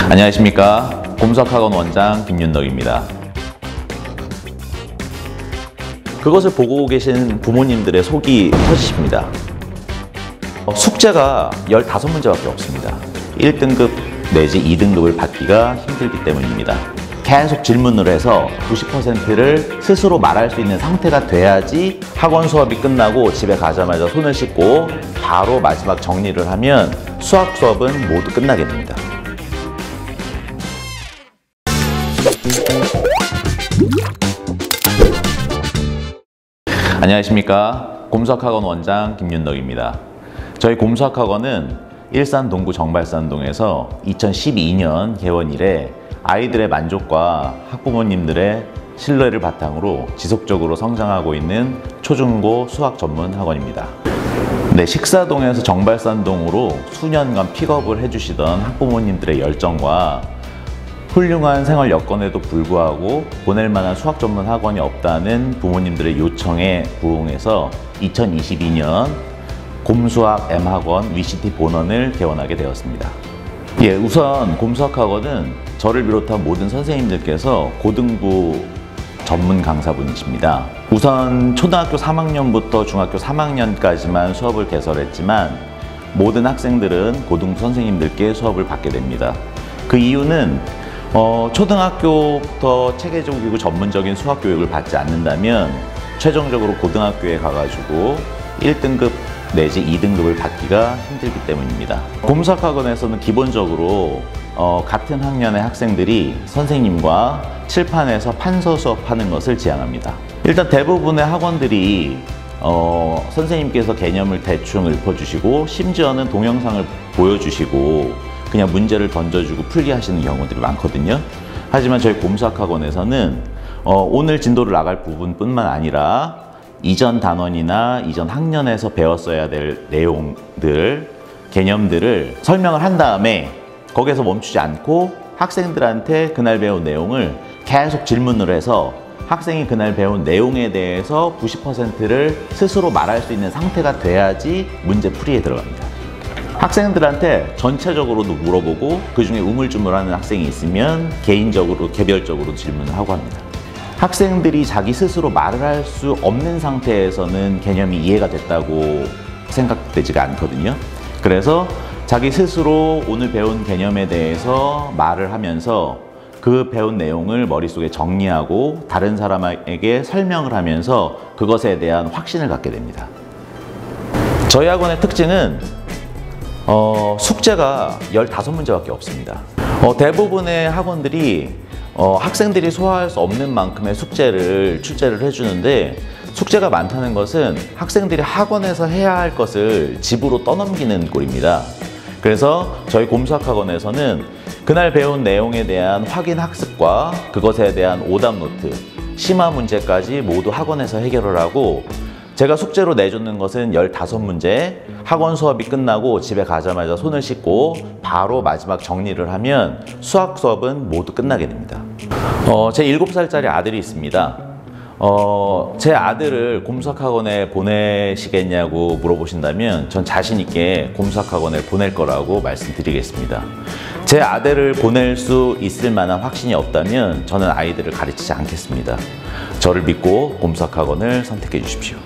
안녕하십니까. 곰수학학원 원장 김윤덕입니다. 그것을 보고 계신 부모님들의 속이 터지십니다. 숙제가 15문제밖에 없습니다. 1등급 내지 2등급을 받기가 힘들기 때문입니다. 계속 질문을 해서 90%를 스스로 말할 수 있는 상태가 돼야지 학원 수업이 끝나고 집에 가자마자 손을 씻고 바로 마지막 정리를 하면 수학 수업은 모두 끝나게 됩니다. 안녕하십니까. 곰수학학원 원장 김윤덕입니다. 저희 곰수학학원은 일산 동구 정발산동에서 2012년 개원 이래 아이들의 만족과 학부모님들의 신뢰를 바탕으로 지속적으로 성장하고 있는 초중고 수학 전문 학원입니다. 네, 식사동에서 정발산동으로 수년간 픽업을 해주시던 학부모님들의 열정과 훌륭한 생활 여건에도 불구하고 보낼 만한 수학 전문 학원이 없다는 부모님들의 요청에 부응해서 2022년 곰수학 M학원 위시티 본원을 개원하게 되었습니다. 예, 우선 곰수학학원은 저를 비롯한 모든 선생님들께서 고등부 전문 강사분이십니다. 우선 초등학교 3학년부터 중학교 3학년까지만 수업을 개설했지만 모든 학생들은 고등부 선생님들께 수업을 받게 됩니다. 그 이유는 초등학교부터 체계적이고 전문적인 수학 교육을 받지 않는다면 최종적으로 고등학교에 가가지고 1등급 내지 2등급을 받기가 힘들기 때문입니다. 곰수학학원에서는 기본적으로 같은 학년의 학생들이 선생님과 칠판에서 판서 수업하는 것을 지향합니다. 일단 대부분의 학원들이 선생님께서 개념을 대충 읊어주시고 심지어는 동영상을 보여주시고 그냥 문제를 던져주고 풀게 하시는 경우들이 많거든요. 하지만 저희 곰수학학원에서는 오늘 진도를 나갈 부분뿐만 아니라 이전 단원이나 이전 학년에서 배웠어야 될 내용들, 개념들을 설명을 한 다음에 거기에서 멈추지 않고 학생들한테 그날 배운 내용을 계속 질문을 해서 학생이 그날 배운 내용에 대해서 90%를 스스로 말할 수 있는 상태가 돼야지 문제 풀이에 들어갑니다. 학생들한테 전체적으로도 물어보고 그 중에 우물쭈물하는 학생이 있으면 개인적으로, 개별적으로 질문을 하고 합니다. 학생들이 자기 스스로 말을 할 수 없는 상태에서는 개념이 이해가 됐다고 생각되지가 않거든요. 그래서 자기 스스로 오늘 배운 개념에 대해서 말을 하면서 그 배운 내용을 머릿속에 정리하고 다른 사람에게 설명을 하면서 그것에 대한 확신을 갖게 됩니다. 저희 학원의 특징은 숙제가 15문제밖에 없습니다. 대부분의 학원들이 학생들이 소화할 수 없는 만큼의 숙제를 출제를 해주는데 숙제가 많다는 것은 학생들이 학원에서 해야 할 것을 집으로 떠넘기는 꼴입니다. 그래서 저희 곰수학학원에서는 그날 배운 내용에 대한 확인 학습과 그것에 대한 오답 노트, 심화 문제까지 모두 학원에서 해결을 하고 제가 숙제로 내주는 것은 15문제, 학원 수업이 끝나고 집에 가자마자 손을 씻고 바로 마지막 정리를 하면 수학 수업은 모두 끝나게 됩니다. 제 7살짜리 아들이 있습니다. 제 아들을 곰수학학원에 보내시겠냐고 물어보신다면 전 자신 있게 곰수학학원에 보낼 거라고 말씀드리겠습니다. 제 아들을 보낼 수 있을 만한 확신이 없다면 저는 아이들을 가르치지 않겠습니다. 저를 믿고 곰수학학원을 선택해 주십시오.